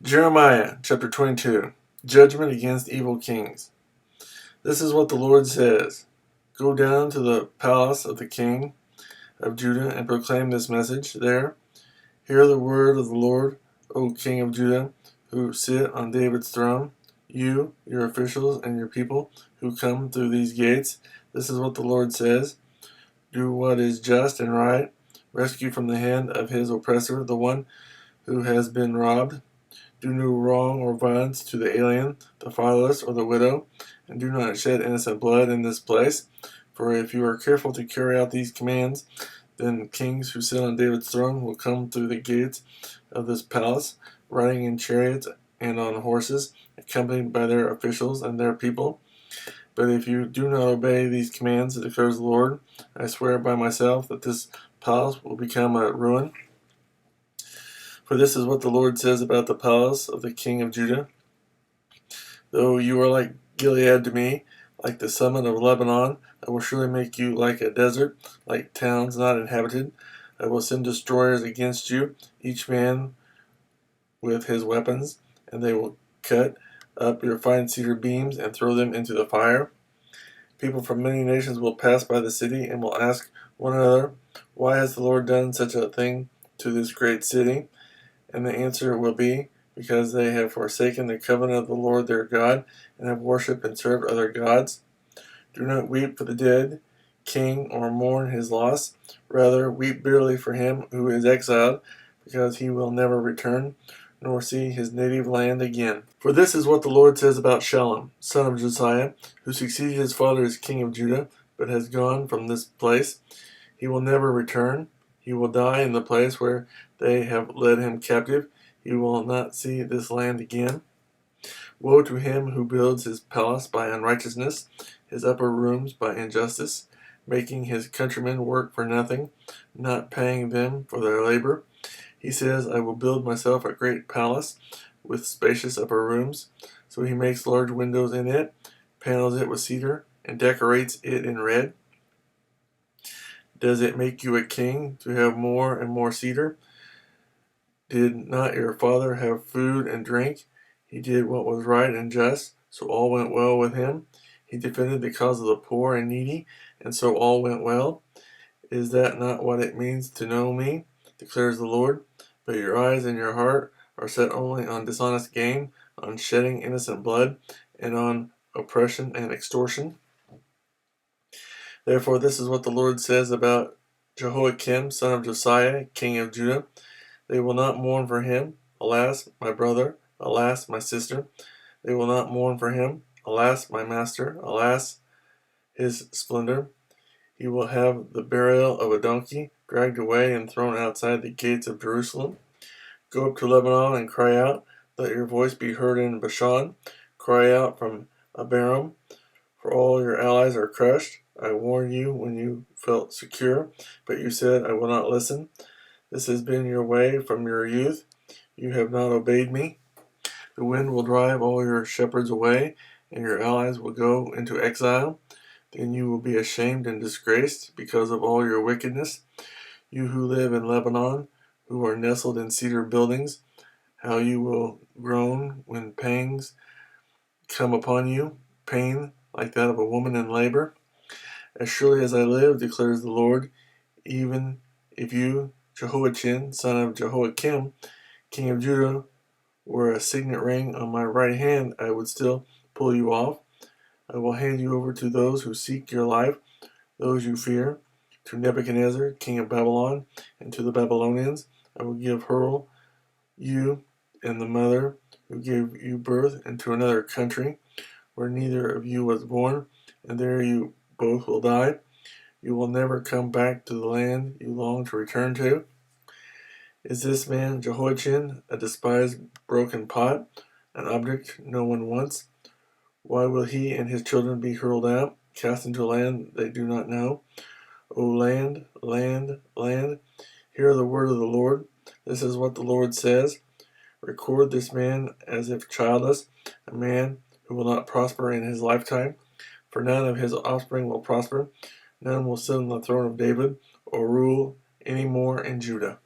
Jeremiah chapter 22. Judgment against evil kings. This is what the Lord says. Go down to the palace of the king of Judah and proclaim this message there. Hear the word of the Lord, O King of Judah, who sit on David's throne, you, your officials, and your people who come through these gates. This is what the Lord says. Do what is just and right. Rescue from the hand of his oppressor the one who has been robbed. Do no wrong or violence to the alien, the fatherless, or the widow, and do not shed innocent blood in this place. For if you are careful to carry out these commands, then kings who sit on David's throne will come through the gates of this palace, riding in chariots and on horses, accompanied by their officials and their people. But if you do not obey these commands, declares the Lord, I swear by myself that this palace will become a ruin. For this is what the Lord says about the palace of the king of Judah. Though you are like Gilead to me, like the summit of Lebanon, I will surely make you like a desert, like towns not inhabited. I will send destroyers against you, each man with his weapons, and they will cut up your fine cedar beams and throw them into the fire. People from many nations will pass by the city and will ask one another, why has the Lord done such a thing to this great city? And the answer will be, because they have forsaken the covenant of the Lord their God, and have worshipped and served other gods. Do not weep for the dead king or mourn his loss. Rather, weep bitterly for him who is exiled, because he will never return, nor see his native land again. For this is what the Lord says about Shallum, son of Josiah, who succeeded his father as king of Judah, but has gone from this place. He will never return. He will die in the place where they have led him captive. He will not see this land again. Woe to him who builds his palace by unrighteousness, his upper rooms by injustice, making his countrymen work for nothing, not paying them for their labor. He says, I will build myself a great palace with spacious upper rooms. So he makes large windows in it, panels it with cedar, and decorates it in red. Does it make you a king to have more and more cedar? Did not your father have food and drink? He did what was right and just, so all went well with him. He defended the cause of the poor and needy, and so all went well. Is that not what it means to know me? Declares the Lord. But your eyes and your heart are set only on dishonest gain, on shedding innocent blood, and on oppression and extortion. Therefore, this is what the Lord says about Jehoiakim, son of Josiah, king of Judah. They will not mourn for him. Alas, my brother. Alas, my sister. They will not mourn for him. Alas, my master. Alas, his splendor. He will have the burial of a donkey, dragged away and thrown outside the gates of Jerusalem. Go up to Lebanon and cry out. Let your voice be heard in Bashan. Cry out from Abiram, for all your allies are crushed. I warned you when you felt secure, but you said, I will not listen. This has been your way from your youth. You have not obeyed me. The wind will drive all your shepherds away, and your allies will go into exile. Then you will be ashamed and disgraced because of all your wickedness. You who live in Lebanon, who are nestled in cedar buildings, how you will groan when pangs come upon you, pain like that of a woman in labor. As surely as I live, declares the Lord, even if you, Jehoiachin, son of Jehoiakim, king of Judah, were a signet ring on my right hand, I would still pull you off. I will hand you over to those who seek your life, those you fear, to Nebuchadnezzar, king of Babylon, and to the Babylonians. I will give her, you, and the mother who gave you birth into another country, where neither of you was born, and there you both will die. You will never come back to the land you long to return to. Is this man Jehoiachin a despised broken pot, an object no one wants? Why will he and his children be hurled out, cast into a land they do not know? O land, land, land, hear the word of the Lord. This is what the Lord says. Record this man as if childless, a man who will not prosper in his lifetime, for none of his offspring will prosper. None will sit on the throne of David or rule any more in Judah.